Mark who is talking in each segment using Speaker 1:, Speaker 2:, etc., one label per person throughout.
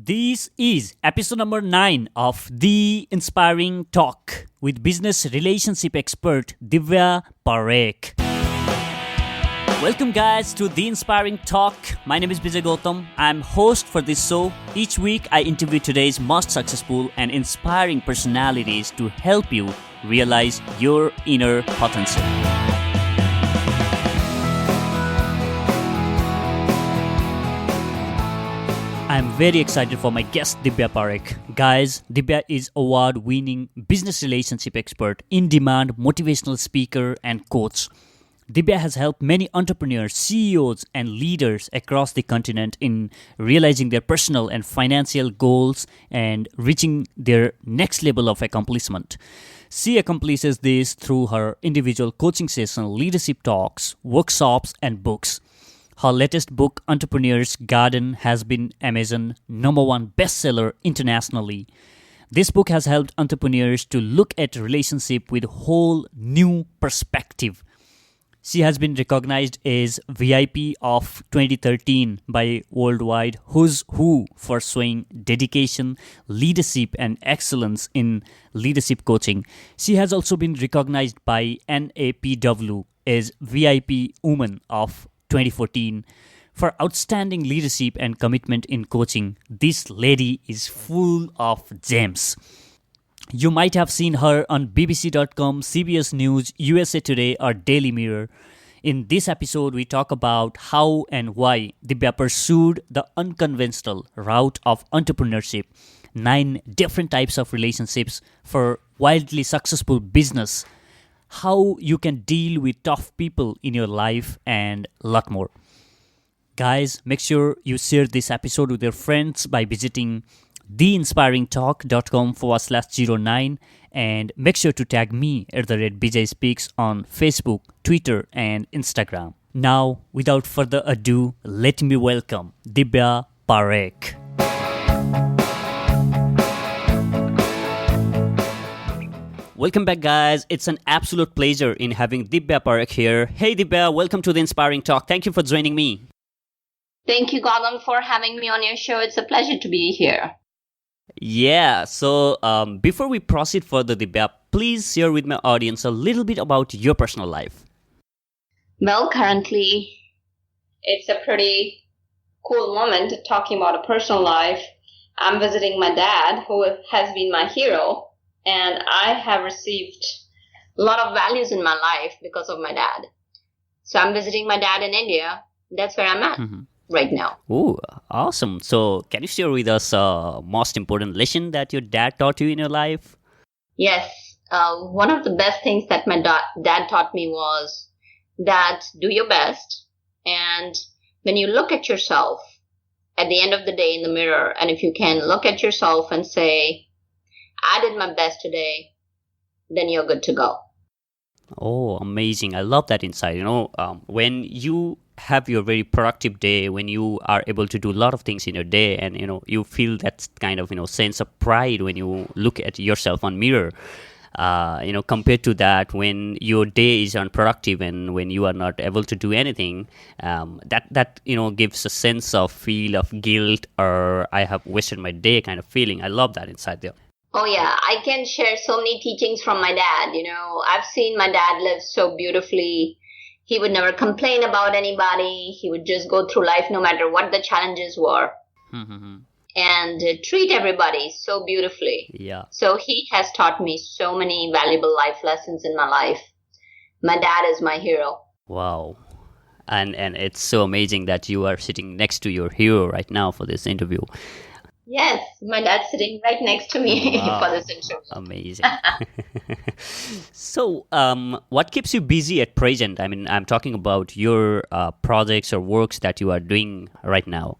Speaker 1: This is episode number 9 of The Inspiring Talk with business relationship expert Divya Parekh. Welcome guys to The Inspiring Talk. My name is Vijay Gautam. I'm host for this show. Each week I interview today's most successful and inspiring personalities to help you realize your inner potential. I'm very excited for my guest Divya Parekh. Guys, Divya is award-winning business relationship expert, in-demand motivational speaker and coach. Divya has helped many entrepreneurs, CEOs and leaders across the continent in realizing their personal and financial goals and reaching their next level of accomplishment. She accomplishes this through her individual coaching sessions, leadership talks, workshops and books. Her latest book, Entrepreneur's Garden, has been Amazon #1 bestseller internationally. This book has helped entrepreneurs to look at relationship with a whole new perspective. She has been recognized as VIP of 2013 by Worldwide Who's Who for showing dedication, leadership, and excellence in leadership coaching. She has also been recognized by NAPW as VIP Woman of 2014 for outstanding leadership and commitment in coaching. This lady is full of gems. You might have seen her on BBC.com, CBS News, USA Today, or Daily Mirror. In this episode, we talk about how and why Divya pursued the unconventional route of entrepreneurship, 9 different types of relationships for wildly successful business, how you can deal with tough people in your life, and a lot more. Guys, make sure you share this episode with your friends by visiting theinspiringtalk.com/09 and make sure to tag me at @BJ Speaks on Facebook, Twitter, and Instagram. Now, without further ado, let me welcome Divya Parekh. Welcome back, guys. It's an absolute pleasure in having Divya Parekh here. Hey, Divya, welcome to the Inspiring Talk. Thank you for joining me.
Speaker 2: Thank you, Gautam, for having me on your show. It's a pleasure to be here.
Speaker 1: Yeah, so before we proceed further, Divya, please share with my audience a little bit about your personal life.
Speaker 2: Well, currently, it's a pretty cool moment talking about a personal life. I'm visiting my dad, who has been my hero. And I have received a lot of values in my life because of my dad. So I'm visiting my dad in India. That's where I'm at right now.
Speaker 1: Oh, awesome. So can you share with us most important lesson that your dad taught you in your life?
Speaker 2: Yes. One of the best things that my dad taught me was that do your best. And when you look at yourself at the end of the day in the mirror, and if you can look at yourself and say, I did my best today, then you're good to go.
Speaker 1: Oh, amazing. I love that insight. When you have your very productive day, when you are able to do a lot of things in your day and, you feel that kind of, sense of pride when you look at yourself on mirror, compared to that, when your day is unproductive and when you are not able to do anything, that gives a sense of feel of guilt or I have wasted my day kind of feeling. I love that insight there.
Speaker 2: Oh, yeah. I can share so many teachings from my dad. I've seen my dad live so beautifully. He would never complain about anybody. He would just go through life no matter what the challenges were and treat everybody so beautifully.
Speaker 1: Yeah.
Speaker 2: So he has taught me so many valuable life lessons in my life. My dad is my hero.
Speaker 1: Wow. And it's so amazing that you are sitting next to your hero right now for this interview.
Speaker 2: Yes, my dad's sitting right next to me for this interview.
Speaker 1: Amazing. So, what keeps you busy at present? I mean, I'm talking about your projects or works that you are doing right now.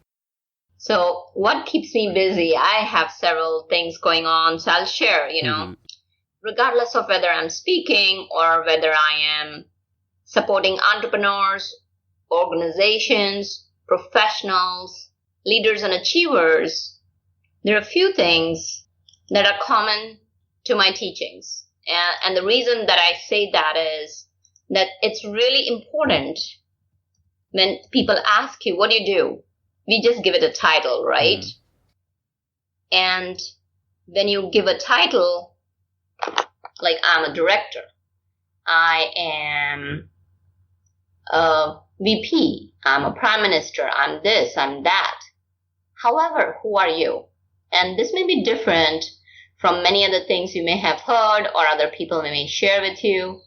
Speaker 2: So, what keeps me busy? I have several things going on, so I'll share, regardless of whether I'm speaking or whether I am supporting entrepreneurs, organizations, professionals, leaders, and achievers. There are a few things that are common to my teachings. And the reason that I say that is that it's really important when people ask you, what do you do? We just give it a title, right? And when you give a title, like I'm a director, I am a VP, I'm a prime minister, I'm this, I'm that. However, who are you? And this may be different from many other things you may have heard or other people may share with you.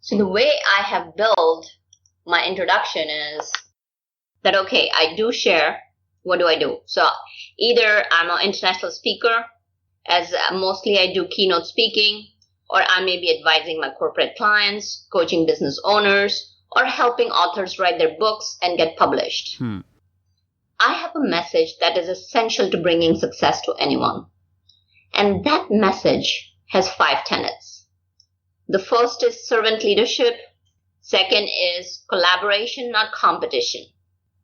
Speaker 2: So the way I have built my introduction is that, okay, I do share. What do I do? So either I'm an international speaker, as mostly I do keynote speaking, or I may be advising my corporate clients, coaching business owners, or helping authors write their books and get published. I have a message that is essential to bringing success to anyone. And that message has 5 tenets. The first is servant leadership. Second is collaboration, not competition.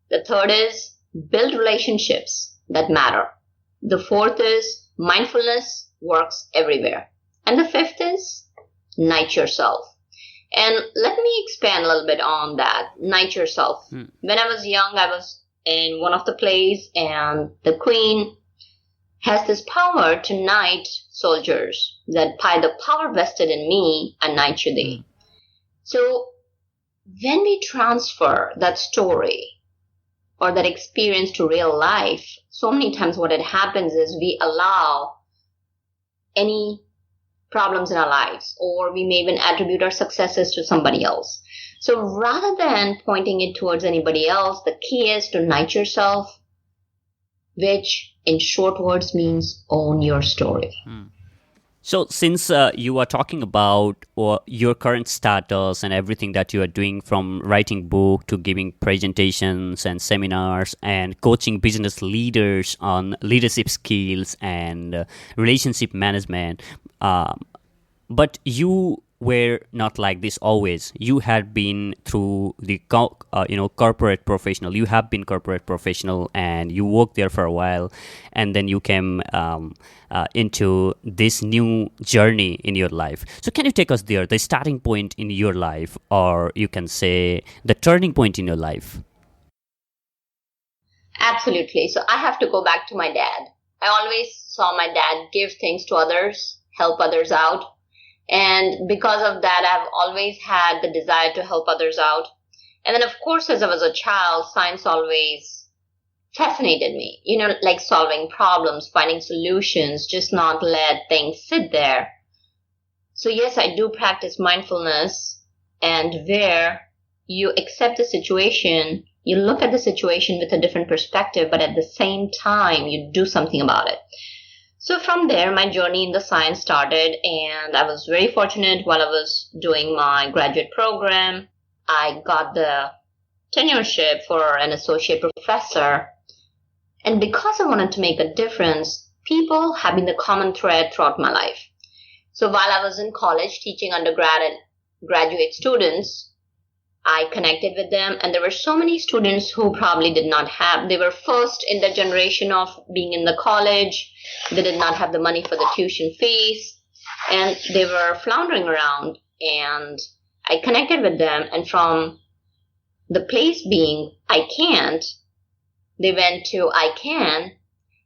Speaker 2: The third is build relationships that matter. The fourth is mindfulness works everywhere. And the fifth is knight yourself. And let me expand a little bit on that. Knight yourself. When I was young, I was in one of the plays, and the queen has this power to knight soldiers, that by the power vested in me, I knight you thee. So when we transfer that story or that experience to real life, so many times what it happens is we allow any problems in our lives, or we may even attribute our successes to somebody else. So rather than pointing it towards anybody else, the key is to knight yourself, which in short words means own your story.
Speaker 1: So since you are talking about your current status and everything that you are doing, from writing book to giving presentations and seminars and coaching business leaders on leadership skills and relationship management, but you were not like this always. You had been through the corporate professional. You have been corporate professional, and you worked there for a while, and then you came into this new journey in your life. So can you take us there, the starting point in your life, or you can say the turning point in your life?
Speaker 2: Absolutely. So I have to go back to my dad. I always saw my dad give things to others, help others out. And because of that, I've always had the desire to help others out. And then, of course, as I was a child, science always fascinated me, like solving problems, finding solutions, just not let things sit there. So yes, I do practice mindfulness, and where you accept the situation, you look at the situation with a different perspective, but at the same time, you do something about it. So from there, my journey in the science started, and I was very fortunate. While I was doing my graduate program, I got the tenureship for an associate professor. And because I wanted to make a difference, people have been the common thread throughout my life. So while I was in college teaching undergrad and graduate students, I connected with them, and there were so many students who probably did not have, they were first in the generation of being in the college, they did not have the money for the tuition fees, and they were floundering around, and I connected with them, and from the place being I can't, they went to I can,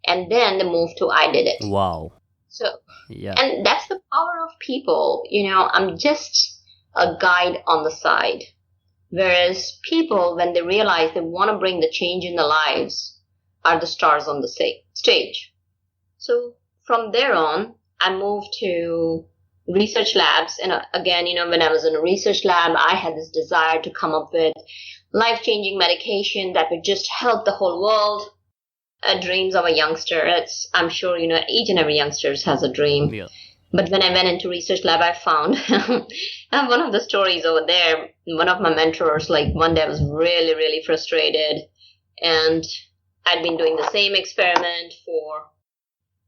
Speaker 2: and then they moved to I did it.
Speaker 1: Wow.
Speaker 2: So,
Speaker 1: yeah.
Speaker 2: And that's the power of people. I'm just a guide on the side. Whereas people, when they realize they want to bring the change in their lives, are the stars on the stage. So from there on, I moved to research labs. And again, when I was in a research lab, I had this desire to come up with life-changing medication that would just help the whole world. Dreams of a youngster. I'm sure, each and every youngster has a dream.
Speaker 1: Yeah.
Speaker 2: But when I went into research lab, I found one of the stories over there. One of my mentors, one day I was really, really frustrated. And I'd been doing the same experiment for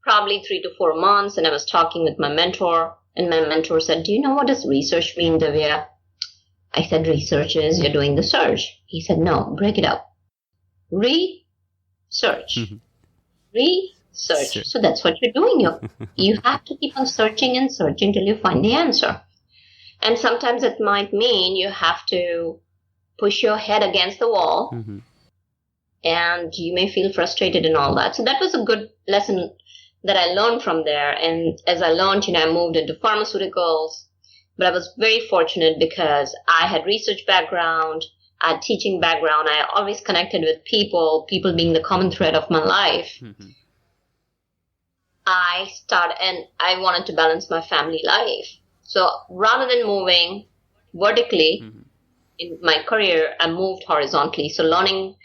Speaker 2: probably 3 to 4 months. And I was talking with my mentor. And my mentor said, "Do you know what does research mean, Divya?" I said, "Research is you're doing the search." He said, "No, break it up. Research. Research.
Speaker 1: Sure.
Speaker 2: So that's what you're doing. You have to keep on searching and searching till you find the answer. And sometimes it might mean you have to push your head against the wall, and you may feel frustrated and all that. So that was a good lesson that I learned from there. And as I learned, I moved into pharmaceuticals. But I was very fortunate because I had research background, I had teaching background. I always connected with people being the common thread of my life.
Speaker 1: Mm-hmm.
Speaker 2: And I wanted to balance my family life. So rather than moving vertically in my career, I moved horizontally. So learning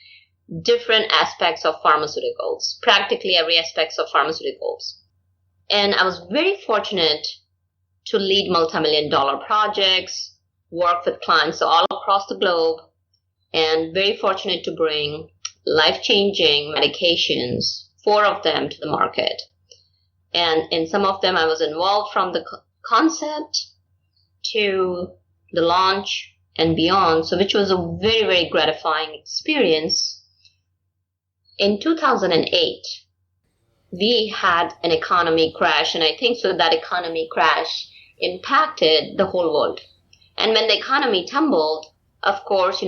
Speaker 2: different aspects of pharmaceuticals, practically every aspect of pharmaceuticals. And I was very fortunate to lead multi-million-dollar projects, work with clients all across the globe, and very fortunate to bring life-changing medications, 4 of them, to the market. And in some of them, I was involved from the concept to the launch and beyond, so which was a very, very gratifying experience. In 2008, we had an economy crash, and I think so that economy crash impacted the whole world. And when the economy tumbled, of course,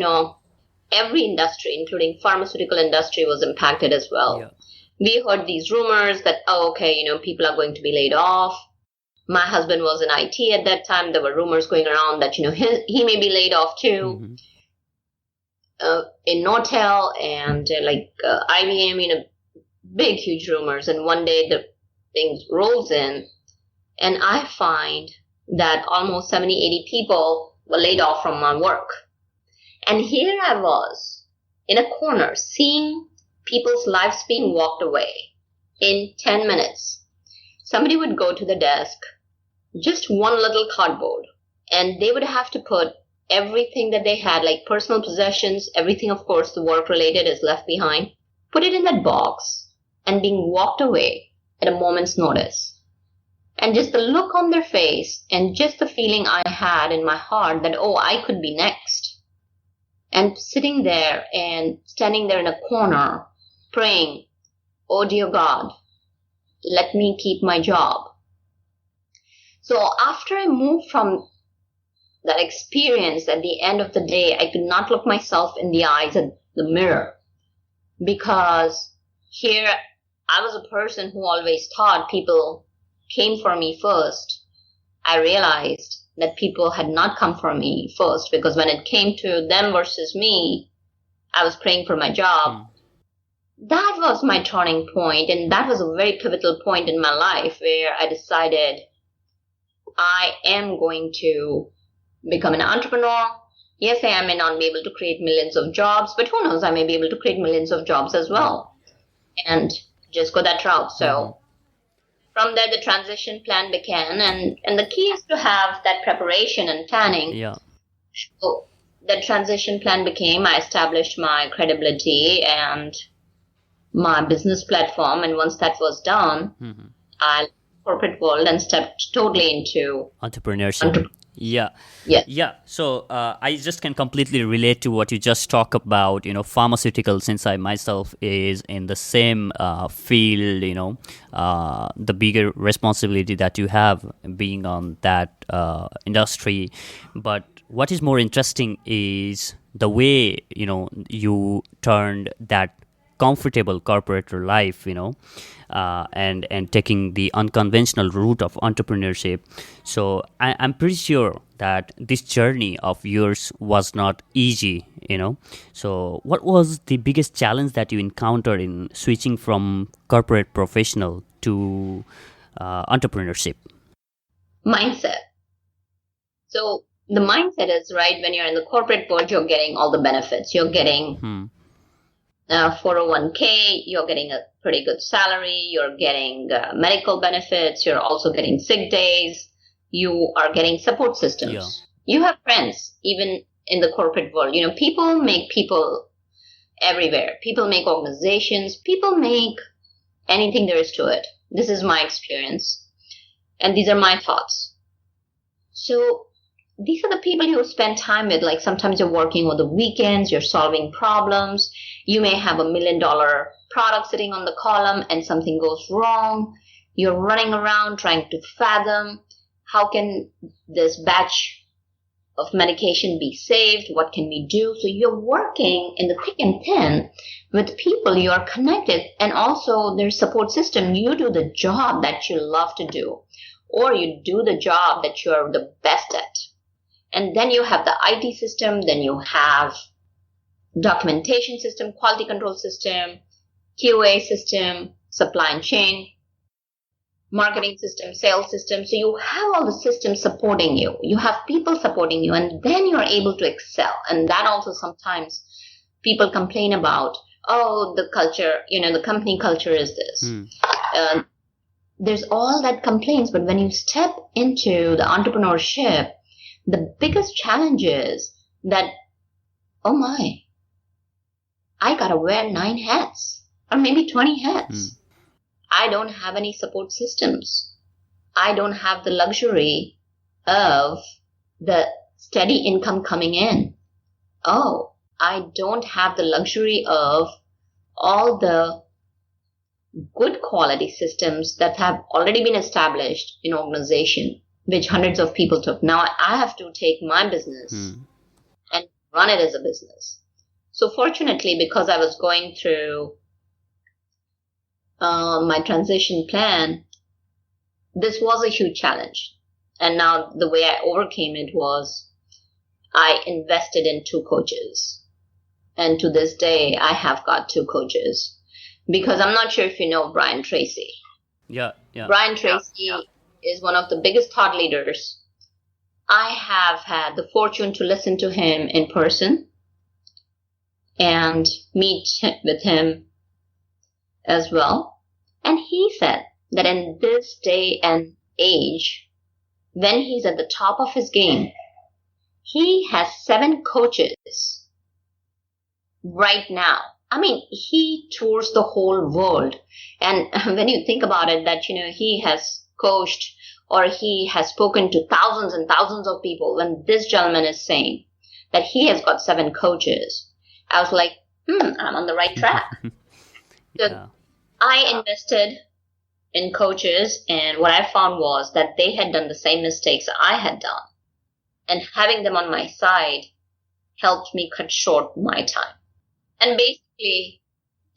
Speaker 2: every industry, including pharmaceutical industry, was impacted as well.
Speaker 1: Yeah.
Speaker 2: We heard these rumors that, people are going to be laid off. My husband was in IT at that time. There were rumors going around that, he may be laid off too. In Nortel and IBM, big, huge rumors. And one day the thing rolls in, and I find that almost 70, 80 people were laid off from my work. And here I was in a corner seeing people's lives being walked away in 10 minutes. Somebody would go to the desk, just one little cardboard, and they would have to put everything that they had, like personal possessions, everything, of course, the work related is left behind, put it in that box and being walked away at a moment's notice. And just the look on their face and just the feeling I had in my heart that, I could be next. And sitting there and standing there in a corner praying, oh dear God, let me keep my job. So after I moved from that experience, at the end of the day, I could not look myself in the eyes at the mirror, because here I was a person who always thought people came for me first. I realized that people had not come for me first, because when it came to them versus me, I was praying for my job. That was my turning point, and that was a very pivotal point in my life where I decided I am going to become an entrepreneur. Yes, I may not be able to create millions of jobs, but who knows, I may be able to create millions of jobs as well, and just go that route. So from there, the transition plan began, and the key is to have that preparation and planning.
Speaker 1: Yeah.
Speaker 2: So the transition plan became, I established my credibility and my business platform, and once that was done, I left the corporate world and stepped totally into
Speaker 1: entrepreneurship. Yeah.
Speaker 2: Yes.
Speaker 1: Yeah. So I just can completely relate to what you just talk about, pharmaceutical, since I myself is in the same field, the bigger responsibility that you have being on that industry. But what is more interesting is the way, you turned that comfortable corporate life, and taking the unconventional route of entrepreneurship. So I'm pretty sure that this journey of yours was not easy, So what was the biggest challenge that you encountered in switching from corporate professional to entrepreneurship?
Speaker 2: Mindset. So the mindset is, right, when you're in the corporate world, you're getting all the benefits. You're getting 401k, you're getting a pretty good salary, you're getting medical benefits, you're also getting sick days, you are getting support systems.
Speaker 1: Yeah.
Speaker 2: You have friends, even in the corporate world. People make people everywhere. People make organizations. People make anything there is to it. This is my experience. And these are my thoughts. So these are the people you spend time with. Like sometimes you're working on the weekends, you're solving problems. You may have $1 million product sitting on the column and something goes wrong. You're running around trying to fathom how can this batch of medication be saved? What can we do? So you're working in the thick and thin with people you are connected, and also their support system. You do the job that you love to do, or you do the job that you are the best at. And then you have the IT system, then you have documentation system, quality control system, QA system, supply chain, marketing system, sales system. So you have all the systems supporting you. You have people supporting you, and then you're able to excel. And that also sometimes people complain about, oh, the culture, the company culture is this. There's all that complaints, but when you step into the entrepreneurship, the biggest challenge is that, oh my, I gotta wear 9 hats or maybe 20 hats. I don't have any support systems. I don't have the luxury of the steady income coming in. Oh, I don't have the luxury of all the good quality systems that have already been established in organization, which hundreds of people took. Now I have to take my business and run it as a business. So fortunately, because I was going through my transition plan, this was a huge challenge. And now the way I overcame it was I invested in 2 coaches. And to this day, I have got 2 coaches. Because I'm not sure if you know Brian Tracy.
Speaker 1: Yeah.
Speaker 2: Brian Tracy is one of the biggest thought leaders. I have had the fortune to listen to him in person and meet with him as well. And he said that in this day and age, when he's at the top of his game, he has 7 coaches right now. I mean, he tours the whole world. And when you think about it, that, he has coached or he has spoken to thousands and thousands of people, when this gentleman is saying that he has got 7 coaches, I was like, I'm on the right track. So I invested in coaches, and what I found was that they had done the same mistakes I had done. And having them on my side helped me cut short my time. And basically,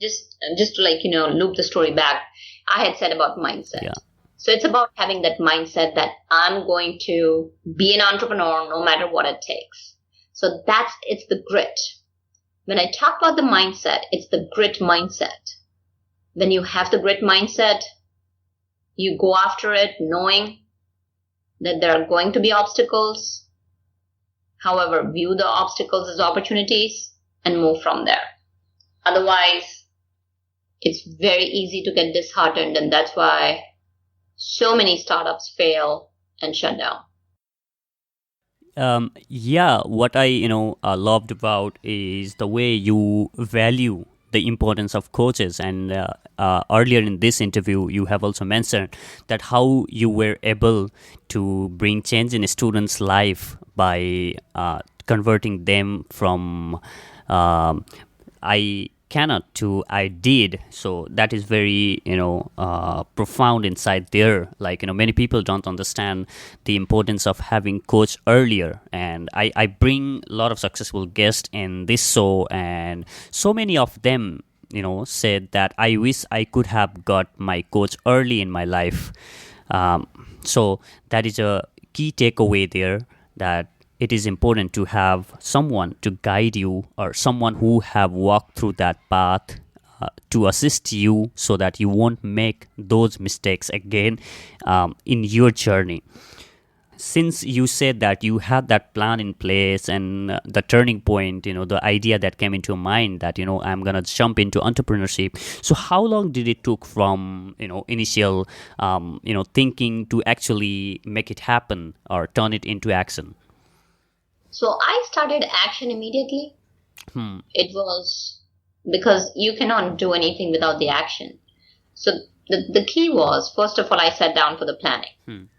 Speaker 2: just to loop the story back, I had said about mindset.
Speaker 1: Yeah.
Speaker 2: So it's about having that mindset that I'm going to be an entrepreneur no matter what it takes. So it's the grit. When I talk about the mindset, it's the grit mindset. When you have the grit mindset, you go after it knowing that there are going to be obstacles. However, view the obstacles as opportunities and move from there. Otherwise, it's very easy to get disheartened, and that's why so many startups fail and shut down.
Speaker 1: What I loved about is the way you value the importance of coaches, and earlier in this interview you have also mentioned that how you were able to bring change in a student's life by converting them from I cannot to I did. So that is very profound inside there. Many people don't understand the importance of having coach earlier, and I bring a lot of successful guests in this show, and so many of them said that I wish I could have got my coach early in my life. So that is a key takeaway there, that it is important to have someone to guide you, or someone who have walked through that path to assist you, so that you won't make those mistakes again in your journey. Since you said that you had that plan in place, and the turning point, the idea that came into your mind that, I'm going to jump into entrepreneurship. So how long did it took from, initial, thinking to actually make it happen or turn it into action?
Speaker 2: So I started action immediately. It was because you cannot do anything without the action. So the key was, first of all, I sat down for the planning.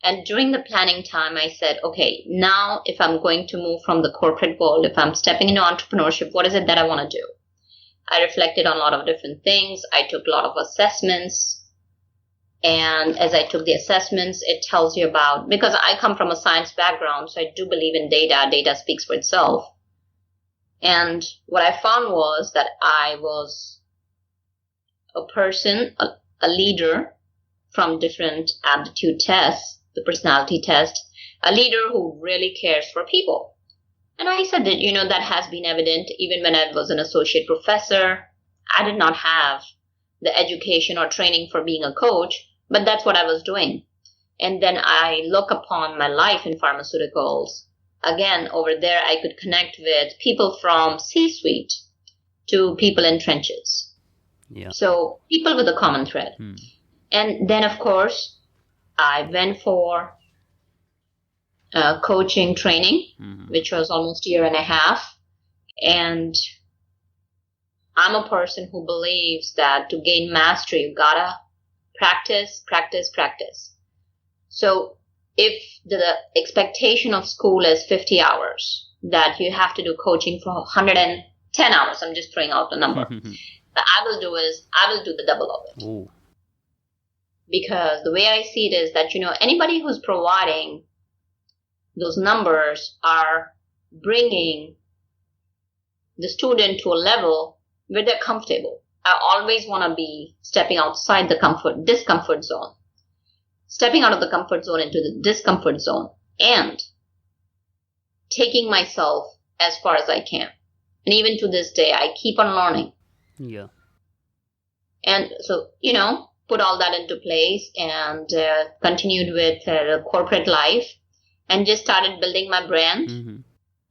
Speaker 2: And during the planning time, I said, okay, now if I'm going to move from the corporate world, if I'm stepping into entrepreneurship, what is it that I want to do? I reflected on a lot of different things. I took a lot of assessments. And as I took the assessments, it tells you about, because I come from a science background, so I do believe in data. Data speaks for itself. And what I found was that I was a person, a leader from different aptitude tests, the personality test, a leader who really cares for people. And I said that, that has been evident even when I was an associate professor. I did not have the education or training for being a coach, but that's what I was doing. And then I look upon my life in pharmaceuticals. Again, over there, I could connect with people from C-suite to people in trenches.
Speaker 1: Yeah.
Speaker 2: So people with a common thread. And then, of course, I went for coaching training, which was almost a year and a half. And I'm a person who believes that to gain mastery, you gotta practice, practice, practice. So if the expectation of school is 50 hours, that you have to do coaching for 110 hours, I'm just throwing out a number. What I will do is I will do the double of it.
Speaker 1: Ooh.
Speaker 2: Because the way I see it is that, anybody who's providing those numbers are bringing the student to a level where they're comfortable. I always want to be stepping outside the discomfort zone, stepping out of the comfort zone into the discomfort zone, and taking myself as far as I can. And even to this day, I keep on learning.
Speaker 1: Yeah.
Speaker 2: And so, put all that into place and continued with corporate life and just started building my brand.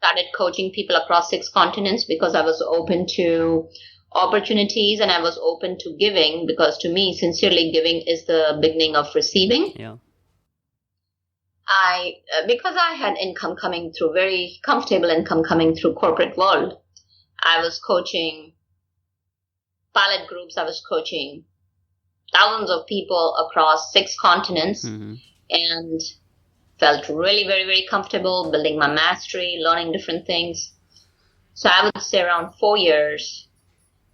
Speaker 2: Started coaching people across 6 continents because I was open to opportunities and I was open to giving, because to me, sincerely giving is the beginning of receiving.
Speaker 1: Yeah.
Speaker 2: Because I had income coming through, very comfortable income coming through corporate world, I was coaching pilot groups. I was coaching thousands of people across 6 continents and felt really very, very comfortable building my mastery, learning different things. So I would say around 4 years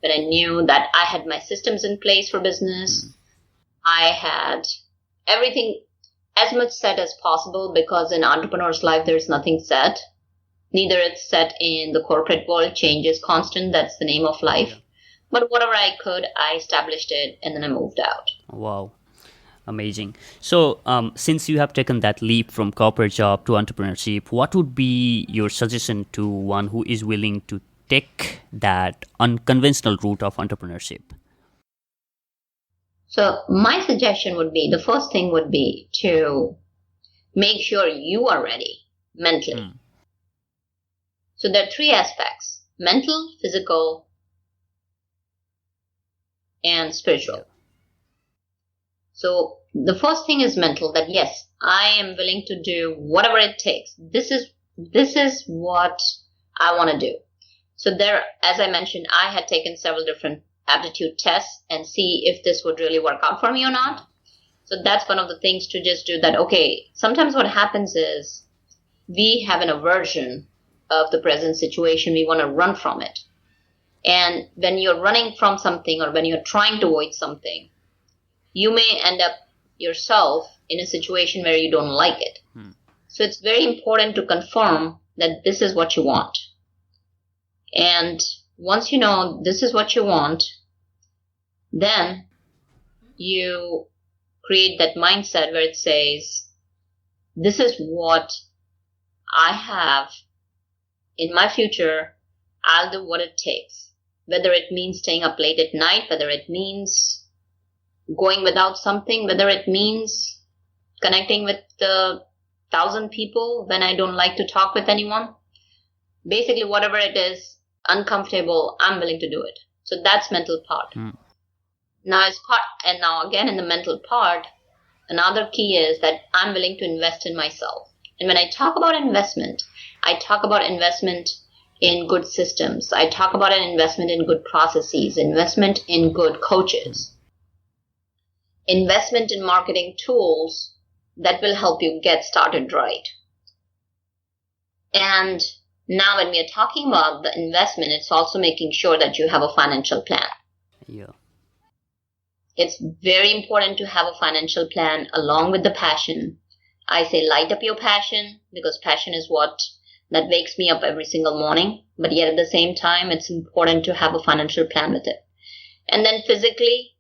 Speaker 2: when I knew that I had my systems in place for business. I had everything as much set as possible, because in entrepreneur's life, there's nothing set. Neither it's set in the corporate world. Change is constant. That's the name of life. Yeah. But whatever I could, I established it and then I moved out.
Speaker 1: Wow. Amazing. So since you have taken that leap from corporate job to entrepreneurship, what would be your suggestion to one who is willing to take that unconventional route of entrepreneurship?
Speaker 2: So my suggestion would be, the first thing would be to make sure you are ready mentally. So there are 3 aspects: mental, physical, and spiritual. So the first thing is mental, that yes, I am willing to do whatever it takes. This is what I want to do. So there, as I mentioned, I had taken several different aptitude tests and see if this would really work out for me or not. So that's one of the things to just do that. Okay, sometimes what happens is we have an aversion of the present situation. We want to run from it. And when you're running from something or when you're trying to avoid something, you may end up yourself in a situation where you don't like it. So it's very important to confirm that this is what you want. And once you know this is what you want, then you create that mindset where it says, this is what I have in my future. I'll do what it takes. Whether it means staying up late at night, whether it means going without something, whether it means connecting with 1,000 people when I don't like to talk with anyone. Basically, whatever it is, uncomfortable, I'm willing to do it. So that's mental part. Now again, in the mental part, another key is that I'm willing to invest in myself. And when I talk about investment, I talk about investment in good systems. I talk about an investment in good processes, investment in good coaches, investment in marketing tools that will help you get started right. And now when we are talking about the investment, it's also making sure that you have a financial plan.
Speaker 1: Yeah.
Speaker 2: It's very important to have a financial plan along with the passion. I say light up your passion because passion is what that wakes me up every single morning. But yet at the same time, it's important to have a financial plan with it. And then physically,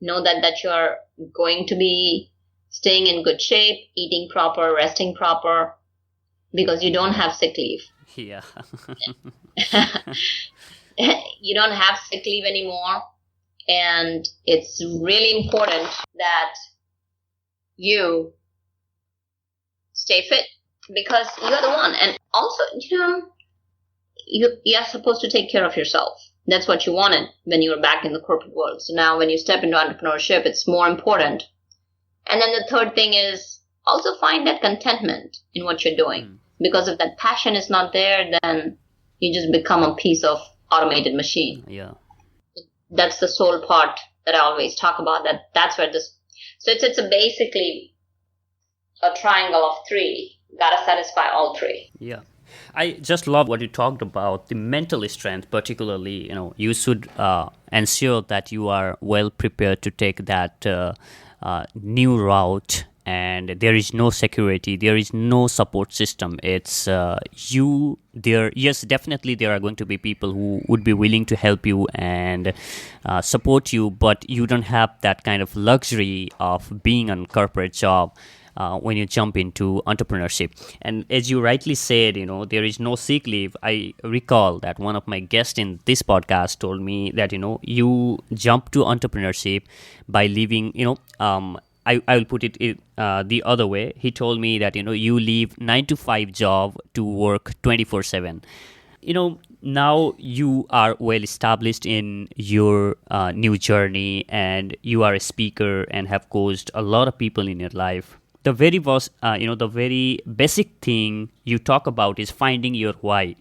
Speaker 2: know that you're going to be staying in good shape, eating proper, resting proper, because you don't have sick leave.
Speaker 1: Yeah.
Speaker 2: You don't have sick leave anymore. And it's really important that you stay fit because you're the one. And also, you're supposed to take care of yourself. That's what you wanted when you were back in the corporate world. So now when you step into entrepreneurship, it's more important. And then the third thing is also find that contentment in what you're doing. Because if that passion is not there, then you just become a piece of automated machine.
Speaker 1: Yeah.
Speaker 2: That's the soul part that I always talk about. That's where this. So it's basically a triangle of three. Gotta satisfy all three.
Speaker 1: Yeah. I just love what you talked about, the mental strength, particularly, you should ensure that you are well prepared to take that new route, and there is no security, there is no support system. It's you there. Yes, definitely there are going to be people who would be willing to help you and support you, but you don't have that kind of luxury of being on corporate job. When you jump into entrepreneurship. And as you rightly said, there is no sick leave. I recall that one of my guests in this podcast told me that, you jump to entrepreneurship by leaving, I will put it the other way. He told me that, you leave 9-to-5 job to work 24/7. Now you are well established in your new journey, and you are a speaker and have coached a lot of people in your life. The very basic thing you talk about is finding your why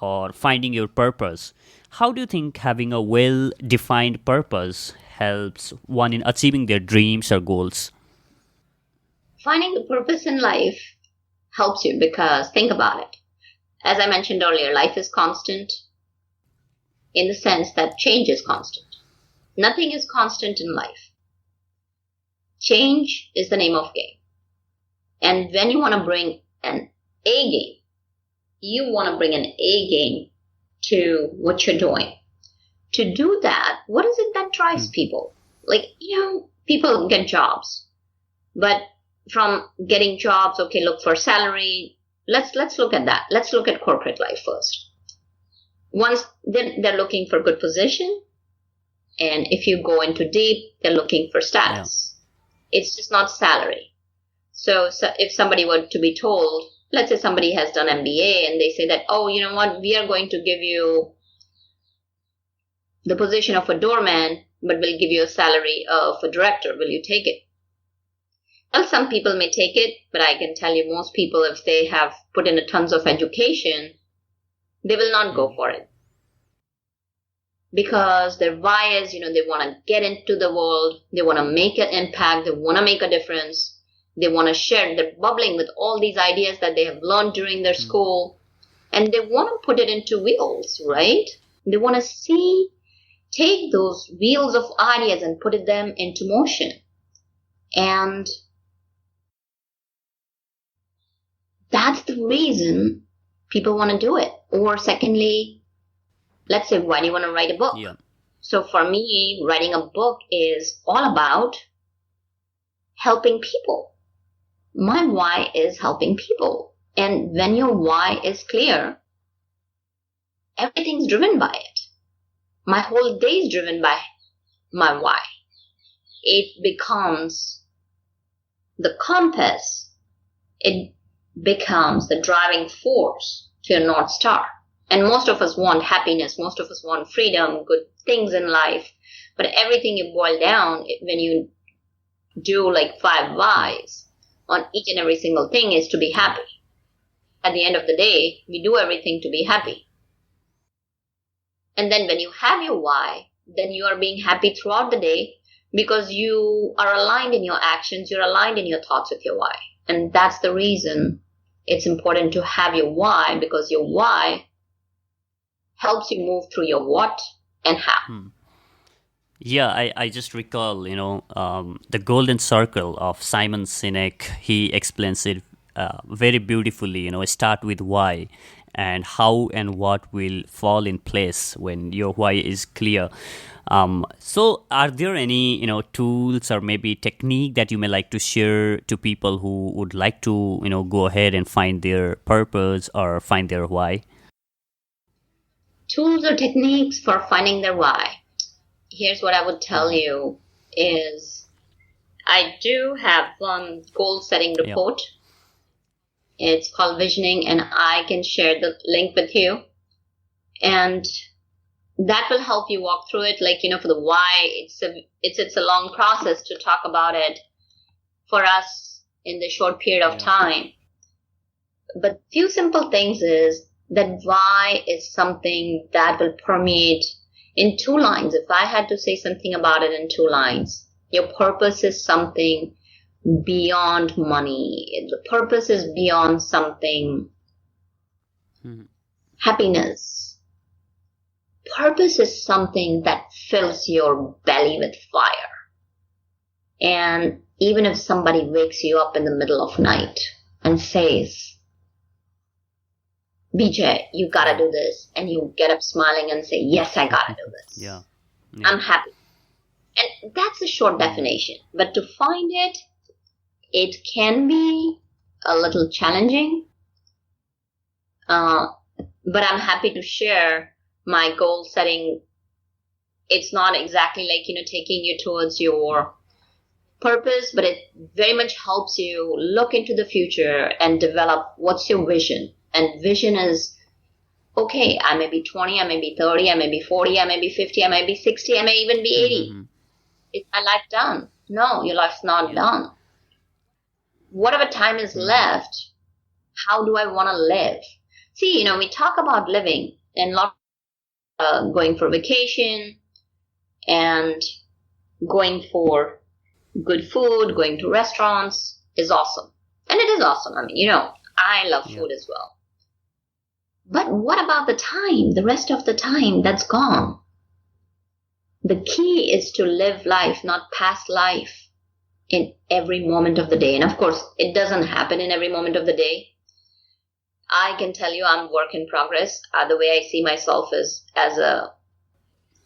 Speaker 1: or finding your purpose. How do you think having a well-defined purpose helps one in achieving their dreams or goals?
Speaker 2: Finding the purpose in life helps you because think about it. As I mentioned earlier, life is constant in the sense that change is constant. Nothing is constant in life. Change is the name of game. And when you want to bring an A game, you want to bring an A game to what you're doing. To do that, what is it that drives people? Like, people get jobs. But from getting jobs, okay, look for salary. Let's look at that. Let's look at corporate life first. Once they're looking for good position. And if you go into deep, they're looking for status. Yeah. It's just not salary. So if somebody were to be told, let's say somebody has done MBA and they say that, oh, you know what, we are going to give you the position of a doorman, but we'll give you a salary of a director. Will you take it? Well, some people may take it, but I can tell you most people, if they have put in a tons of education, they will not go for it. Because their why is, they want to get into the world, they want to make an impact, they want to make a difference. They want to share. They're bubbling with all these ideas that they have learned during their school. And they want to put it into wheels, right? They want to take those wheels of ideas and put them into motion. And that's the reason people want to do it. Or secondly, let's say, why do you want to write a book?
Speaker 1: Yeah.
Speaker 2: So for me, writing a book is all about helping people. My why is helping people. And when your why is clear, everything's driven by it. My whole day is driven by my why. It becomes the compass. It becomes the driving force to your North Star. And most of us want happiness. Most of us want freedom, good things in life. But everything you boil down, when you do like 5 whys, on each and every single thing is to be happy. At the end of the day, we do everything to be happy. And then when you have your why, then you are being happy throughout the day because you are aligned in your actions, you're aligned in your thoughts with your why. And that's the reason it's important to have your why, because your why helps you move through your what and how.
Speaker 1: Yeah, I just recall, the golden circle of Simon Sinek. He explains it very beautifully. Start with why, and how and what will fall in place when your why is clear. So, are there any, tools or maybe technique that you may like to share to people who would like to, go ahead and find their purpose or find their why?
Speaker 2: Tools or techniques for finding their why. Here's what I would tell you is I do have one goal setting
Speaker 1: Yeah.
Speaker 2: report. It's called Visioning, and I can share the link with you. And that will help you walk through it. Like, for the why, it's a long process to talk about it for us in the short period of time. But few simple things is that why is something that will permeate in 2 lines. If I had to say something about it in 2 lines, your purpose is something beyond money. The purpose is beyond something. Happiness. Purpose is something that fills your belly with fire. And even if somebody wakes you up in the middle of night and says, BJ, you gotta do this, and you get up smiling and say, yes, I gotta do this.
Speaker 1: Yeah.
Speaker 2: I'm happy. And that's a short definition. But to find it, it can be a little challenging. But I'm happy to share my goal setting. It's not exactly like, taking you towards your purpose, but it very much helps you look into the future and develop what's your vision. And vision is, okay, I may be 20, I may be 30, I may be 40, I may be 50, I may be 60, I may even be 80. Is my life done? No, your life's not done. Whatever time is left, how do I want to live? See, we talk about living and lot going for vacation and going for good food, going to restaurants is awesome. And it is awesome. I mean, I love food as well. But what about the time, the rest of the time that's gone? The key is to live life, not pass life in every moment of the day. And of course, it doesn't happen in every moment of the day. I can tell you I'm work in progress. The way I see myself is as a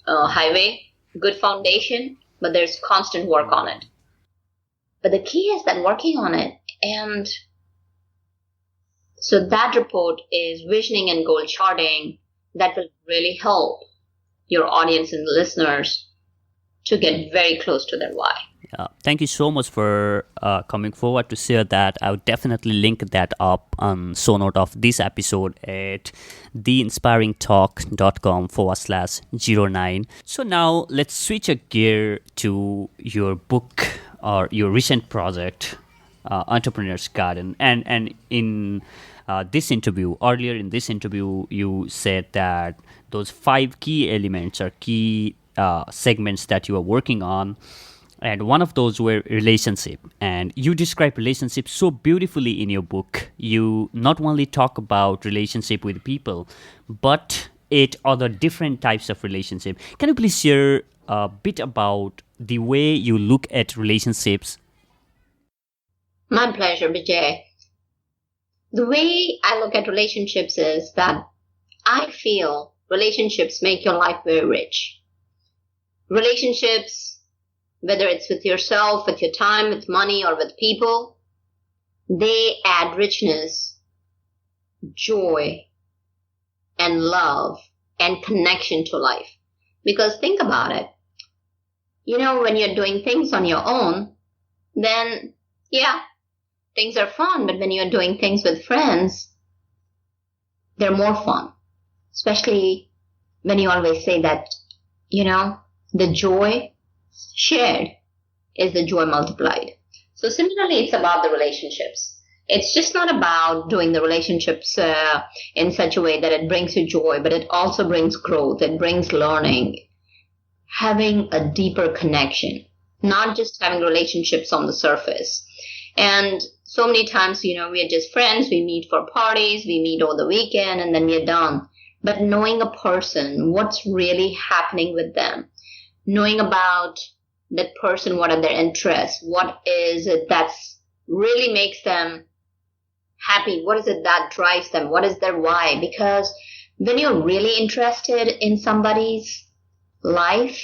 Speaker 2: highway, good foundation, but there's constant work on it. But the key is that working on it. And so that report is visioning and goal charting that will really help your audience and listeners to get very close to their why.
Speaker 1: Thank you so much for coming forward to share that. I would definitely link that up on show note of this episode at theinspiringtalk.com/09. So now let's switch a gear to your book or your recent project, Entrepreneur's Garden. And in earlier in this interview, you said that those 5 key elements or key segments that you are working on. And one of those were relationship. And you describe relationship so beautifully in your book. You not only talk about relationship with people, but 8 other different types of relationship. Can you please share a bit about the way you look at relationships?
Speaker 2: My pleasure, Vijay. The way I look at relationships is that I feel relationships make your life very rich. Relationships, whether it's with yourself, with your time, with money, or with people, they add richness, joy, and love and connection to life. Because think about it. When you're doing things on your own, then, things are fun. But when you're doing things with friends, they're more fun. Especially when you always say that, the joy shared is the joy multiplied. So similarly, it's about the relationships. It's just not about doing the relationships in such a way that it brings you joy, but it also brings growth. It brings learning, having a deeper connection, not just having relationships on the surface. And so many times, we are just friends. We meet for parties. We meet over the weekend and then we're done. But knowing a person, what's really happening with them, knowing about that person, what are their interests, what is it that's really makes them happy, what is it that drives them, what is their why. Because when you're really interested in somebody's life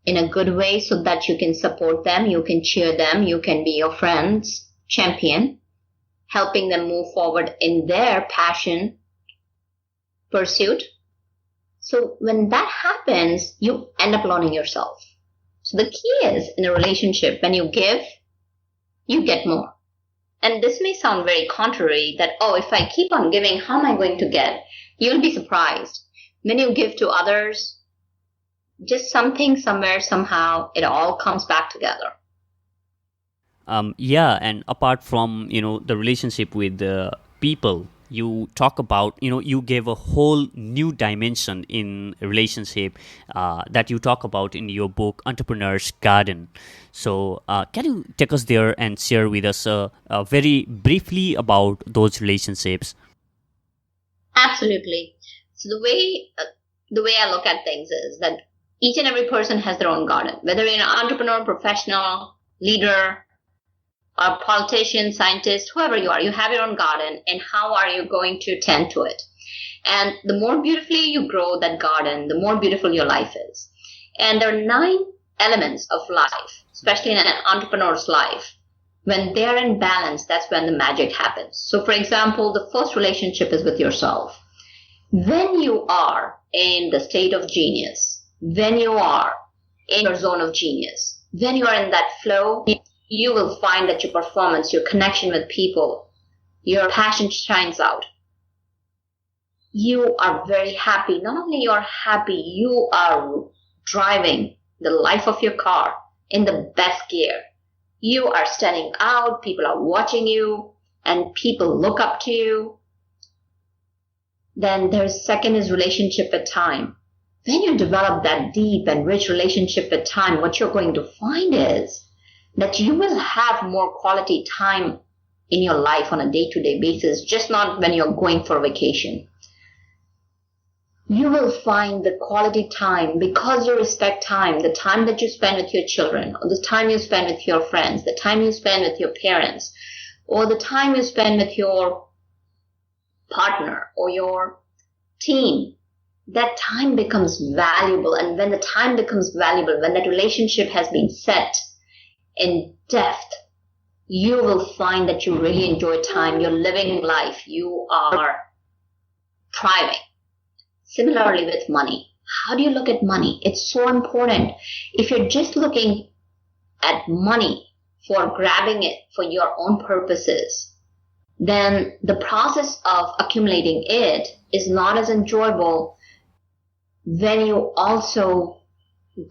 Speaker 2: in a good way so that you can support them, you can cheer them, you can be your friend's champion, helping them move forward in their passion pursuit. So when that happens, you end up learning yourself. So the key is in a relationship, when you give, you get more. And this may sound very contrary that, oh, if I keep on giving, how am I going to get? You'll be surprised. When you give to others, just something, somewhere, somehow, it all comes back together.
Speaker 1: Yeah, and apart from, the relationship with the people, you talk about, you gave a whole new dimension in relationship that you talk about in your book, Entrepreneur's Garden. So can you take us there and share with us very briefly about those relationships?
Speaker 2: Absolutely. So the way I look at things is that each and every person has their own garden, whether you're an entrepreneur, professional, leader, or politician, scientist, whoever you are, you have your own garden, and how are you going to tend to it? And the more beautifully you grow that garden, the more beautiful your life is. And there are 9 elements of life, especially in an entrepreneur's life. When they are in balance, that's when the magic happens. So for example, the first relationship is with yourself. When you are in the state of genius, when you are in your zone of genius, when you are in that flow, you will find that your performance, your connection with people, your passion shines out. You are very happy. Not only you are happy, you are driving the life of your car in the best gear. You are standing out, people are watching you, and people look up to you. Then there's second is relationship with time. When you develop that deep and rich relationship with time, what you're going to find is that you will have more quality time in your life on a day-to-day basis, just not when you're going for vacation. You will find the quality time because you respect time, the time that you spend with your children, or the time you spend with your friends, the time you spend with your parents, or the time you spend with your partner or your team. That time becomes valuable. And when the time becomes valuable, when that relationship has been set in depth, you will find that you really enjoy time. You're living life. You are thriving. Similarly with money. How do you look at money? It's so important. If you're just looking at money for grabbing it for your own purposes, then the process of accumulating it is not as enjoyable when you also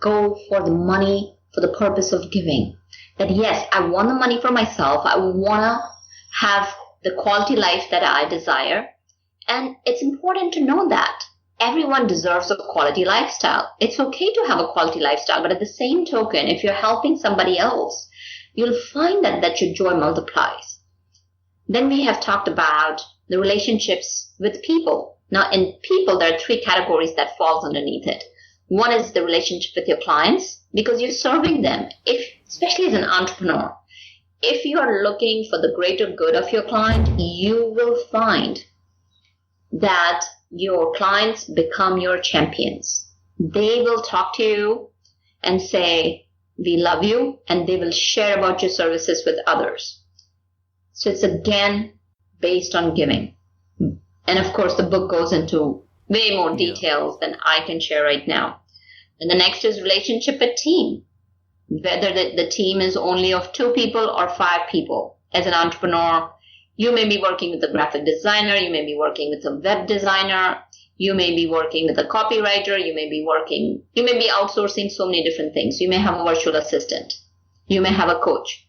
Speaker 2: go for the money for the purpose of giving. That yes, I want the money for myself. I want to have the quality life that I desire. And it's important to know that everyone deserves a quality lifestyle. It's okay to have a quality lifestyle, but at the same token, if you're helping somebody else, you'll find that your joy multiplies. Then we have talked about the relationships with people. Now, in people, there are 3 categories that falls underneath it. One is the relationship with your clients, because you're serving them. Especially as an entrepreneur, if you are looking for the greater good of your client, you will find that your clients become your champions. They will talk to you and say, we love you, and they will share about your services with others. So it's again based on giving. And of course, the book goes into way more details than I can share right now. And the next is relationship with team. Whether the team is only of 2 people or 5 people. As an entrepreneur, you may be working with a graphic designer, you may be working with a web designer, you may be working with a copywriter, you may be outsourcing so many different things. You may have a virtual assistant, you may have a coach.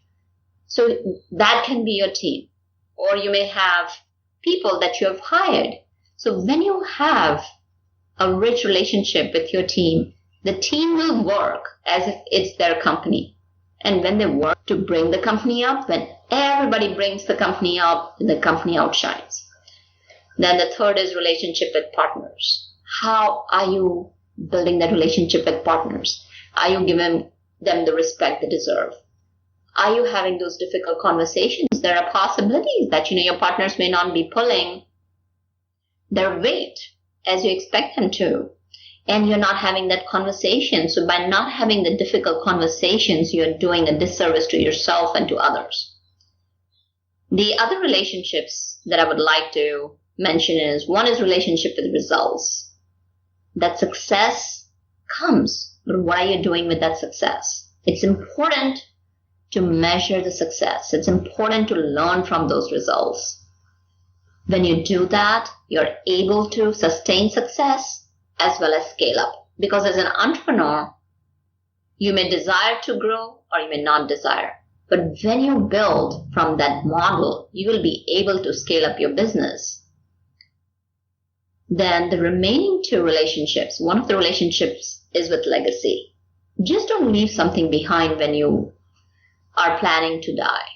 Speaker 2: So that can be your team. Or you may have people that you have hired. So when you have a rich relationship with your team, the team will work as if it's their company. And when they work to bring the company up, when everybody brings the company up, the company outshines. Then the third is relationship with partners. How are you building that relationship with partners? Are you giving them the respect they deserve? Are you having those difficult conversations? There are possibilities that, your partners may not be pulling their weight as you expect them to. And you're not having that conversation. So by not having the difficult conversations, you're doing a disservice to yourself and to others. The other relationships that I would like to mention is, one is relationship with results. That success comes, but what are you doing with that success? It's important to measure the success. It's important to learn from those results. When you do that, you're able to sustain success as well as scale up. Because as an entrepreneur, you may desire to grow or you may not desire. But when you build from that model, you will be able to scale up your business. Then the remaining two relationships, one of the relationships is with legacy. Just don't leave something behind when you are planning to die.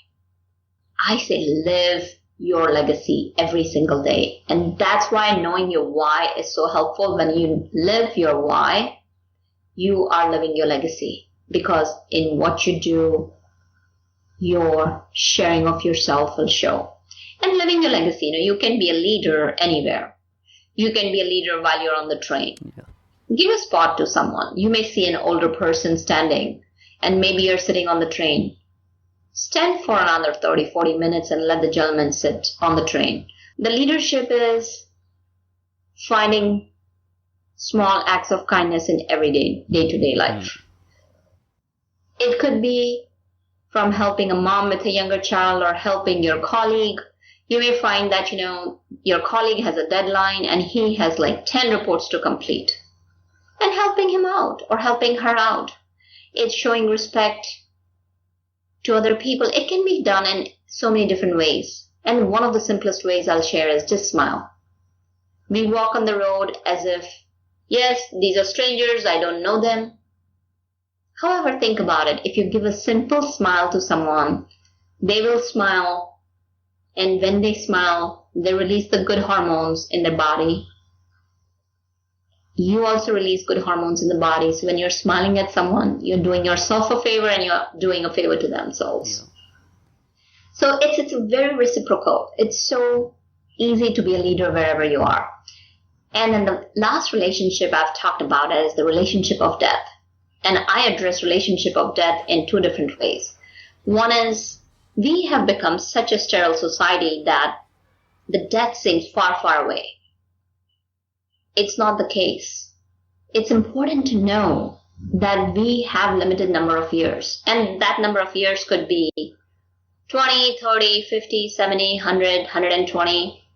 Speaker 2: I say live your legacy every single day. And that's why knowing your why is so helpful. When you live your why, you are living your legacy. Because in what you do, your sharing of yourself will show. And living your legacy, you can be a leader anywhere. You can be a leader while you're on the train. Yeah. Give a spot to someone. You may see an older person standing, and maybe you're sitting on the train. Stand for another 30, 40 minutes and let the gentleman sit on the train. The leadership is finding small acts of kindness in everyday, day-to-day life. It could be from helping a mom with a younger child or helping your colleague. You may find that, your colleague has a deadline and he has like 10 reports to complete. And helping him out or helping her out. It's showing respect to other people. It can be done in so many different ways. And one of the simplest ways I'll share is just smile. We walk on the road as if, yes, these are strangers, I don't know them. However, think about it. If you give a simple smile to someone, they will smile. And when they smile, they release the good hormones in their body. You also release good hormones in the body. So when you're smiling at someone, you're doing yourself a favor and you're doing a favor to themselves. Yeah. So it's very reciprocal. It's so easy to be a leader wherever you are. And then the last relationship I've talked about is the relationship of death. And I address relationship of death in two different ways. One is we have become such a sterile society that the death seems far, far away. It's not the case. It's important to know that we have limited number of years. And that number of years could be 20, 30, 50, 70, 100, 120.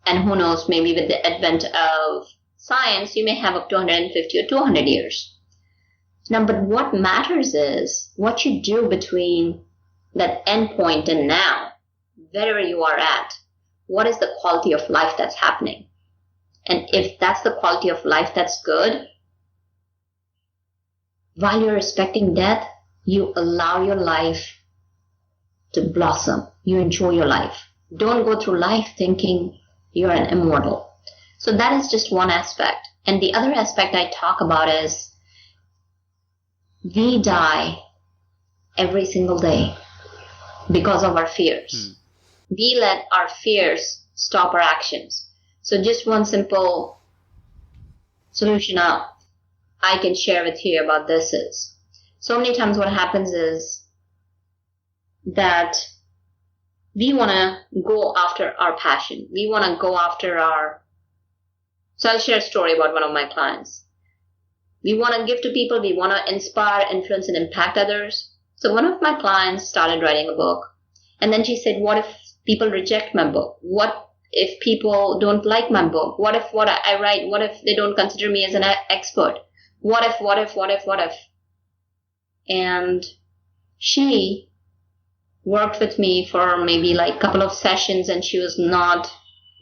Speaker 2: And who knows, maybe with the advent of science, you may have up to 150 or 200 years. Now, but what matters is what you do between that end point and now, wherever you are at. What is the quality of life that's happening? And if that's the quality of life that's good, while you're respecting death, you allow your life to blossom. You enjoy your life. Don't go through life thinking you're an immortal. So that is just one aspect. And the other aspect I talk about is we die every single day because of our fears. We let our fears stop our actions. So just one simple solution I can share with you about this is, so many times what happens is that we want to go after our passion. We want to go after so I'll share a story about one of my clients. We want to give to people. We want to inspire, influence, and impact others. So one of my clients started writing a book. And then she said, what if people reject my book? What if people don't like my book? What if what I write, what if they don't consider me as an expert? What if? And she worked with me for maybe like a couple of sessions and she was not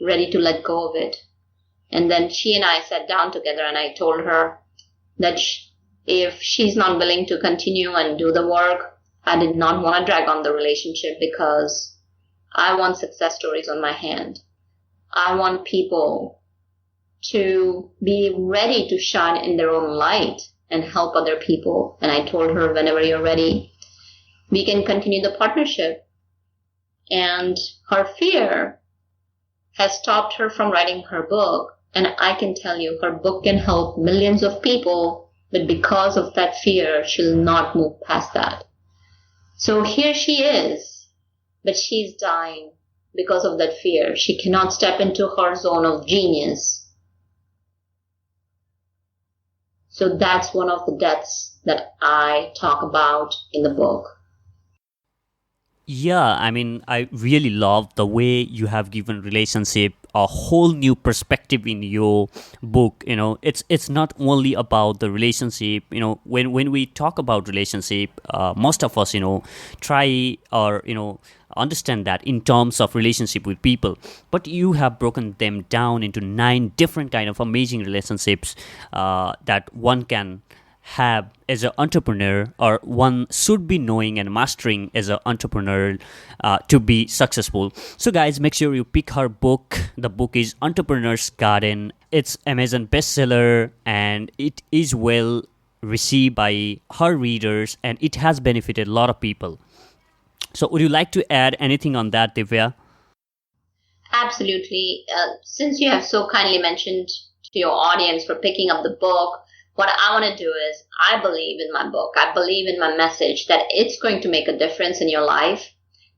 Speaker 2: ready to let go of it. And then she and I sat down together and I told her that if she's not willing to continue and do the work, I did not want to drag on the relationship because I want success stories on my hand. I want people to be ready to shine in their own light and help other people. And I told her, whenever you're ready, we can continue the partnership. And her fear has stopped her from writing her book. And I can tell you, her book can help millions of people, but because of that fear, she'll not move past that. So here she is, but she's dying because of that fear. She cannot step into her zone of genius. So that's one of the deaths that I talk about in the book.
Speaker 1: Yeah, I mean, I really love the way you have given relationship a whole new perspective in your book. It's not only about the relationship. When we talk about relationship, most of us, try or understand that in terms of relationship with people. But you have broken them down into 9 different kind of amazing relationships that one can have as an entrepreneur, or one should be knowing and mastering as an entrepreneur to be successful. So guys, make sure you pick her book. The book is Entrepreneur's Garden. It's Amazon bestseller, and it is well received by her readers, and it has benefited a lot of people. So would you like to add anything on that, Divya?
Speaker 2: Absolutely. Since you have so kindly mentioned to your audience for picking up the book, what I want to do is, I believe in my book, I believe in my message, that it's going to make a difference in your life,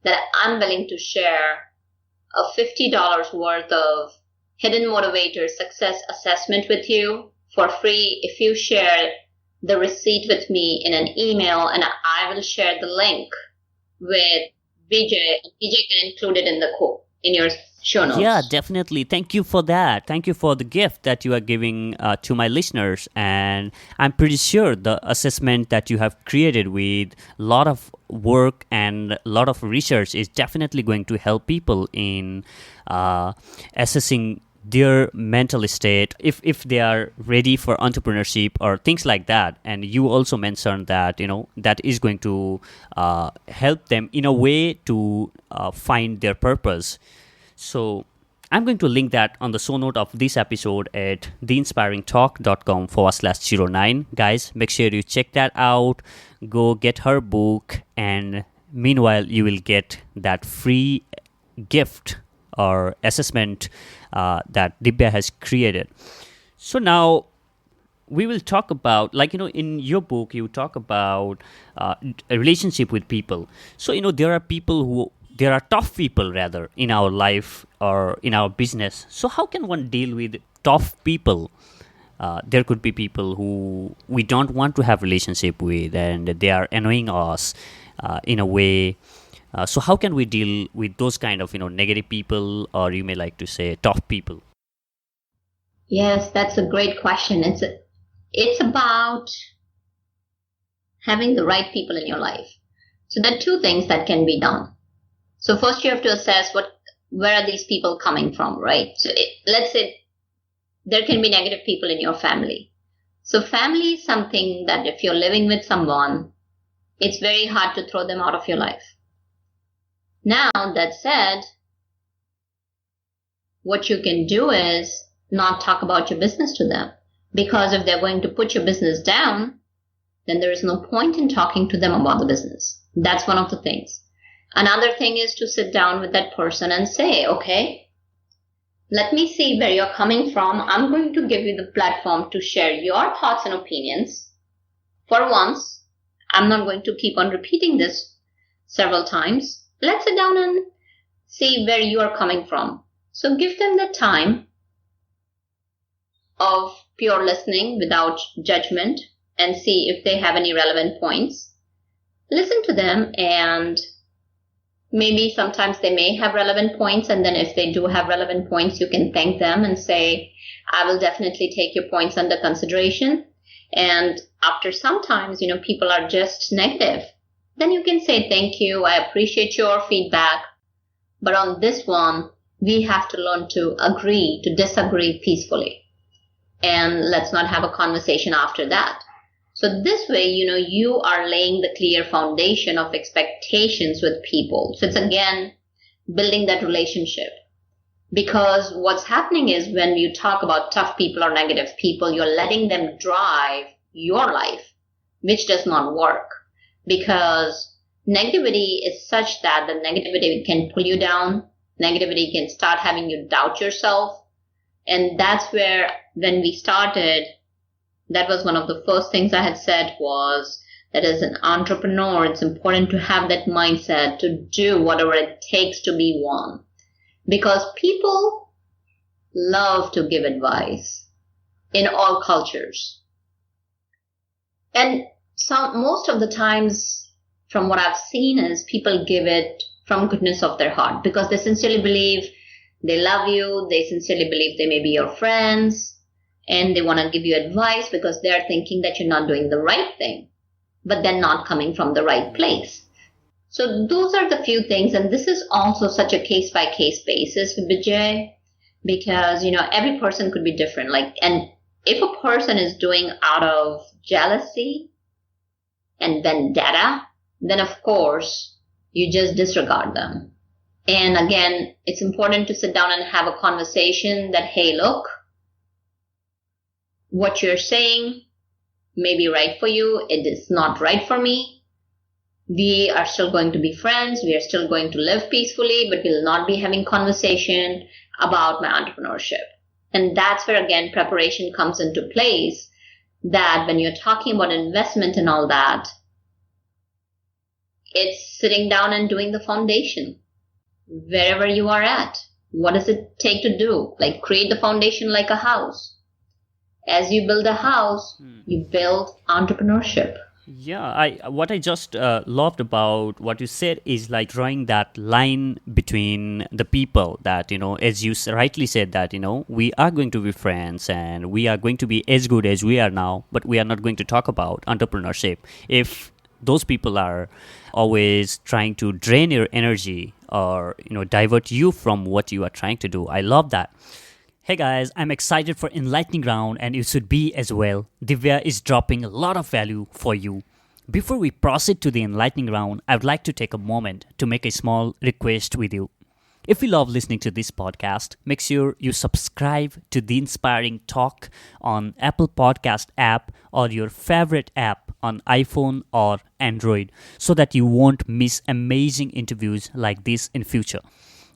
Speaker 2: that I'm willing to share a $50 worth of Hidden Motivator Success Assessment with you for free if you share the receipt with me in an email, and I will share the link with Vijay. Vijay can include it in your show notes.
Speaker 1: Yeah, definitely. Thank you for that. Thank you for the gift that you are giving to my listeners. And I'm pretty sure the assessment that you have created with a lot of work and a lot of research is definitely going to help people in assessing their mental state, if they are ready for entrepreneurship or things like that. And you also mentioned that that is going to help them in a way to find their purpose. So I'm going to link that on the show note of this episode at theinspiringtalk.com/09. Guys, make sure you check that out. Go get her book, and meanwhile you will get that free gift or assessment that Divya has created. So now we will talk about, in your book, you talk about a relationship with people. So, there are tough people rather in our life or in our business. So how can one deal with tough people? There could be people who we don't want to have relationship with, and they are annoying us in a way. So how can we deal with those kind of negative people, or you may like to say tough people?
Speaker 2: Yes, that's a great question. It's about having the right people in your life. So there are 2 things that can be done. So first you have to assess where are these people coming from, right? So let's say there can be negative people in your family. So family is something that if you're living with someone, it's very hard to throw them out of your life. Now, that said, what you can do is not talk about your business to them. Because if they're going to put your business down, then there is no point in talking to them about the business. That's one of the things. Another thing is to sit down with that person and say, okay, let me see where you're coming from. I'm going to give you the platform to share your thoughts and opinions. For once, I'm not going to keep on repeating this several times. Let's sit down and see where you are coming from. So give them the time of pure listening without judgment and see if they have any relevant points. Listen to them, and maybe sometimes they may have relevant points, and then if they do have relevant points, you can thank them and say, I will definitely take your points under consideration. And after sometimes, people are just negative, then you can say, thank you, I appreciate your feedback, but on this one, we have to learn to agree to disagree peacefully. And let's not have a conversation after that. So this way, you are laying the clear foundation of expectations with people. So it's again, building that relationship. Because what's happening is when you talk about tough people or negative people, you're letting them drive your life, which does not work, because negativity is such that the negativity can pull you down. Negativity can start having you doubt yourself. And that's where, when we started, that was one of the first things I had said was that as an entrepreneur, it's important to have that mindset to do whatever it takes to be one. Because people love to give advice in all cultures. And most of the times, from what I've seen, is people give it from goodness of their heart because they sincerely believe they love you, they sincerely believe they may be your friends, and they want to give you advice because they're thinking that you're not doing the right thing, but then not coming from the right place. So those are the few things, and this is also such a case-by-case basis, Vijay, because, every person could be different. And if a person is doing out of jealousy and vendetta, then of course you just disregard them. And again, it's important to sit down and have a conversation that, hey, look, what you're saying may be right for you. It is not right for me. We are still going to be friends. We are still going to live peacefully, but we'll not be having conversation about my entrepreneurship. And that's where, again, preparation comes into place, that when you're talking about investment and all that, it's sitting down and doing the foundation. Wherever you are at, what does it take to do? Create the foundation like a house. As you build a house, you build entrepreneurship.
Speaker 1: Yeah, what I just loved about what you said is drawing that line between the people that, as you rightly said that, we are going to be friends and we are going to be as good as we are now, but we are not going to talk about entrepreneurship. If those people are always trying to drain your energy or, divert you from what you are trying to do. I love that. Hey guys, I'm excited for Enlightening Round and you should be as well. Divya is dropping a lot of value for you. Before we proceed to the Enlightening Round, I would like to take a moment to make a small request with you. If you love listening to this podcast, make sure you subscribe to The Inspiring Talk on Apple Podcast app or your favorite app on iPhone or Android so that you won't miss amazing interviews like this in future.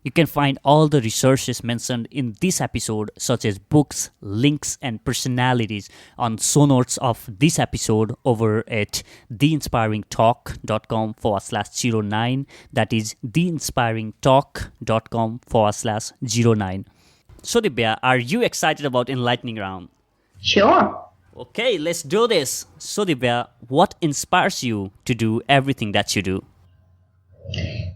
Speaker 1: You can find all the resources mentioned in this episode, such as books, links, and personalities on show notes of this episode over at theinspiringtalk.com/09. That is theinspiringtalk.com/09. So, Divya, are you excited about Enlightening Round?
Speaker 2: Sure.
Speaker 1: Okay, let's do this. So, Divya, what inspires you to do everything that you do?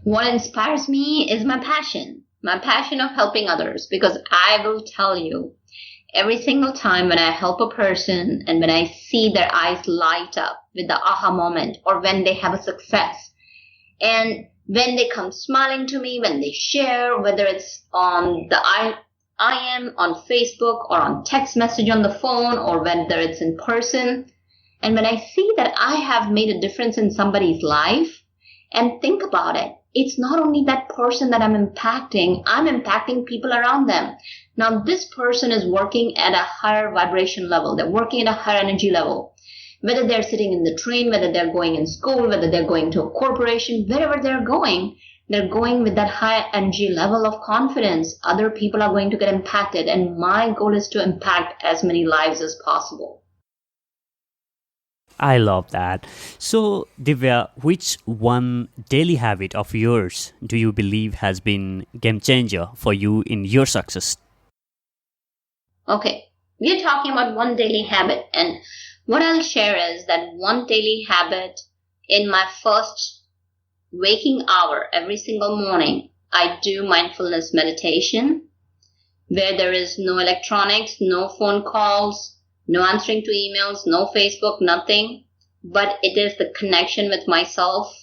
Speaker 2: What inspires me is my passion of helping others, because I will tell you, every single time when I help a person and when I see their eyes light up with the aha moment, or when they have a success, and when they come smiling to me, when they share, whether it's on the I am on Facebook or on text message on the phone, or whether it's in person, and when I see that I have made a difference in somebody's life, and think about it, it's not only that person that I'm impacting people around them. Now, this person is working at a higher vibration level. They're working at a higher energy level. Whether they're sitting in the train, whether they're going in school, whether they're going to a corporation, wherever they're going with that high energy level of confidence. Other people are going to get impacted, and my goal is to impact as many lives as possible.
Speaker 1: I love that. So, Divya, which one daily habit of yours do you believe has been game changer for you in your success?
Speaker 2: Okay, we are talking about one daily habit, and what I'll share is that one daily habit in my first waking hour every single morning, I do mindfulness meditation where there is no electronics, no phone calls, no answering to emails, no Facebook, nothing. But it is the connection with myself,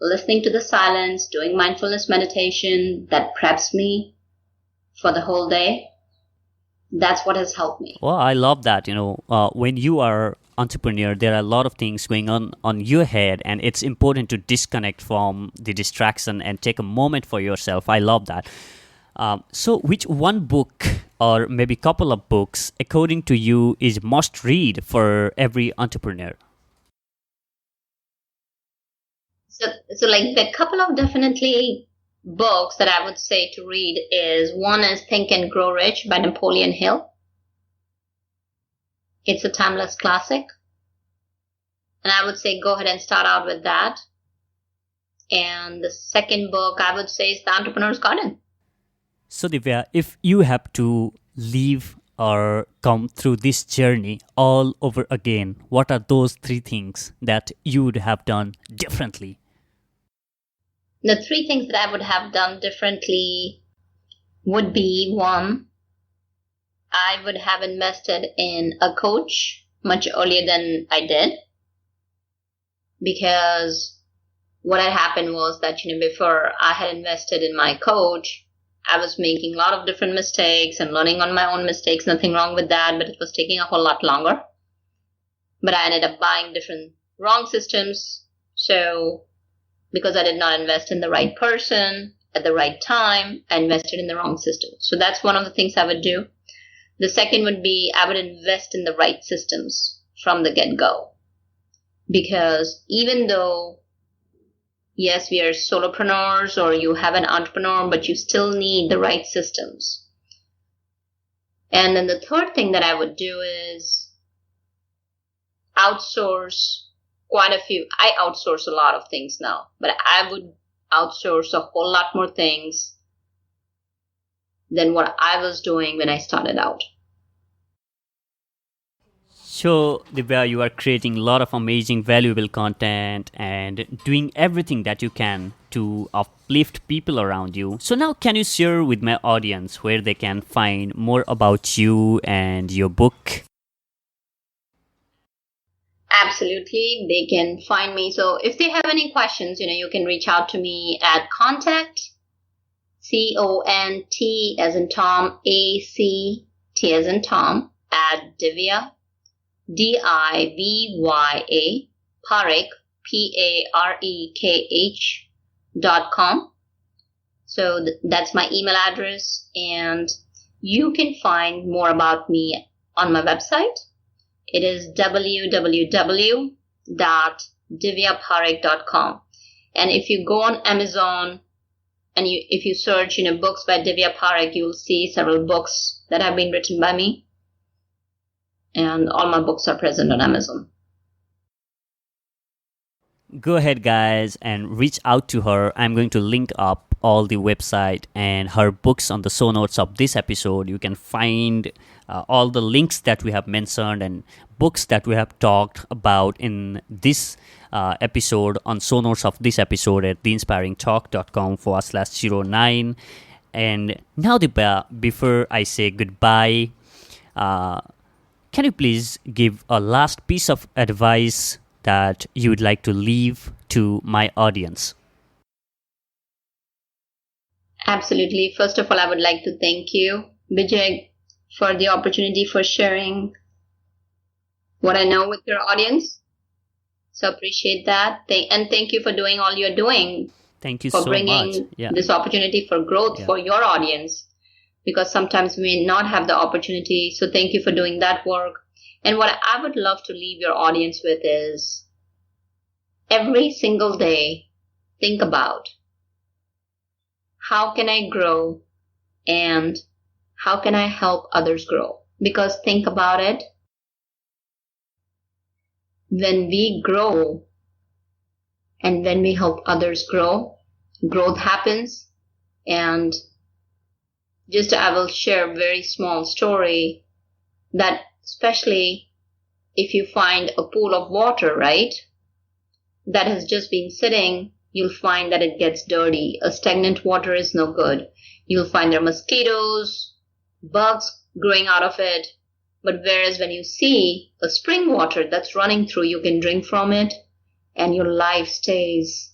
Speaker 2: listening to the silence, doing mindfulness meditation that preps me for the whole day. That's what has helped me.
Speaker 1: Well, I love that. When you are entrepreneur, there are a lot of things going on your head, and it's important to disconnect from the distraction and take a moment for yourself. I love that. So which one book or maybe couple of books according to you is must read for every entrepreneur?
Speaker 2: So like the couple of definitely books that I would say to read is one is Think and Grow Rich by Napoleon Hill. It's a timeless classic. And I would say go ahead and start out with that. And the second book I would say is The Entrepreneur's Garden.
Speaker 1: So Divya, if you have to leave or come through this journey all over again, what are those three things that you would have done differently?
Speaker 2: The three things that I would have done differently would be one, I would have invested in a coach much earlier than I did. Because what had happened was that, before I had invested in my coach, I was making a lot of different mistakes and learning on my own mistakes. Nothing wrong with that, but it was taking a whole lot longer. But I ended up buying different wrong systems. So because I did not invest in the right person at the right time, I invested in the wrong system. So that's one of the things I would do. The second would be I would invest in the right systems from the get-go. Because even though, yes, we are solopreneurs or you have an entrepreneur, but you still need the right systems. And then the third thing that I would do is outsource quite a few. I outsource a lot of things now, but I would outsource a whole lot more things than what I was doing when I started out.
Speaker 1: So, Divya, you are creating a lot of amazing, valuable content and doing everything that you can to uplift people around you. So now can you share with my audience where they can find more about you and your book?
Speaker 2: Absolutely. They can find me. So if they have any questions, you can reach out to me at contact, CONT as in Tom, ACT as in Tom, at Divya, DIVYA, Parekh, PAREKH.com. So that's my email address. And you can find more about me on my website. It is www.divyaparekh.com. And if you go on Amazon and if you search, books by Divya Parekh, you'll see several books that have been written by me. And all my books are present on Amazon.
Speaker 1: Go ahead, guys, and reach out to her. I'm going to link up all the website and her books on the show notes of this episode. You can find all the links that we have mentioned and books that we have talked about in this episode on show notes of this episode at theinspiringtalk.com/09. And now, before I say goodbye, can you please give a last piece of advice that you would like to leave to my audience?
Speaker 2: Absolutely. First of all, I would like to thank you, Vijay, for the opportunity for sharing what I know with your audience. So appreciate that. And thank you for doing all you're doing.
Speaker 1: Thank you
Speaker 2: for
Speaker 1: so
Speaker 2: bringing
Speaker 1: much.
Speaker 2: this opportunity for growth for your audience. Because sometimes we may not have the opportunity. So thank you for doing that work. And what I would love to leave your audience with is every single day, think about how can I grow and how can I help others grow? Because think about it, when we grow and when we help others grow, growth happens. And I will share a very small story that especially if you find a pool of water, right, that has just been sitting, you'll find that it gets dirty. A stagnant water is no good. You'll find there are mosquitoes, bugs growing out of it. But whereas when you see a spring water that's running through, you can drink from it and your life stays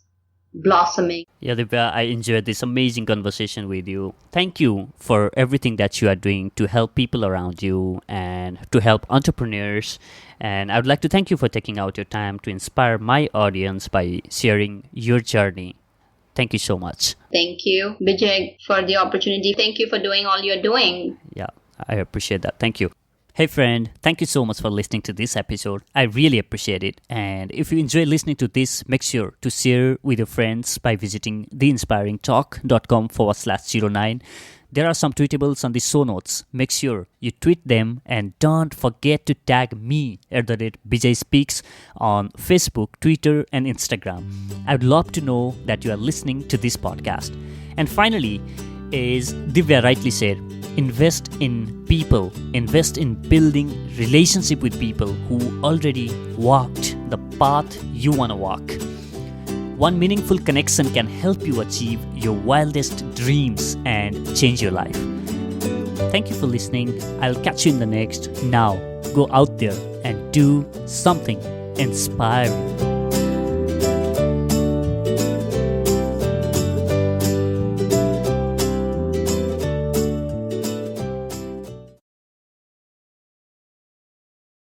Speaker 2: blossoming.
Speaker 1: Yeah, Divya, I enjoyed this amazing conversation with you. Thank you for everything that you are doing to help people around you and to help entrepreneurs. And I would like to thank you for taking out your time to inspire my audience by sharing your journey. Thank you so much.
Speaker 2: Thank you, Vijay, for the opportunity. Thank you for doing all you're doing.
Speaker 1: Yeah, I appreciate that. Thank you. Hey friend, thank you so much for listening to this episode. I really appreciate it. And if you enjoy listening to this, make sure to share with your friends by visiting theinspiringtalk.com/09. There are some tweetables on the show notes. Make sure you tweet them and don't forget to tag me at Bijay Speaks on Facebook, Twitter, and Instagram. I would love to know that you are listening to this podcast. And finally, as Divya rightly said, invest in people, invest in building relationship with people who already walked the path you want to walk. One meaningful connection can help you achieve your wildest dreams and change your life. Thank you for listening. I'll catch you in the next. Now, go out there and do something inspiring.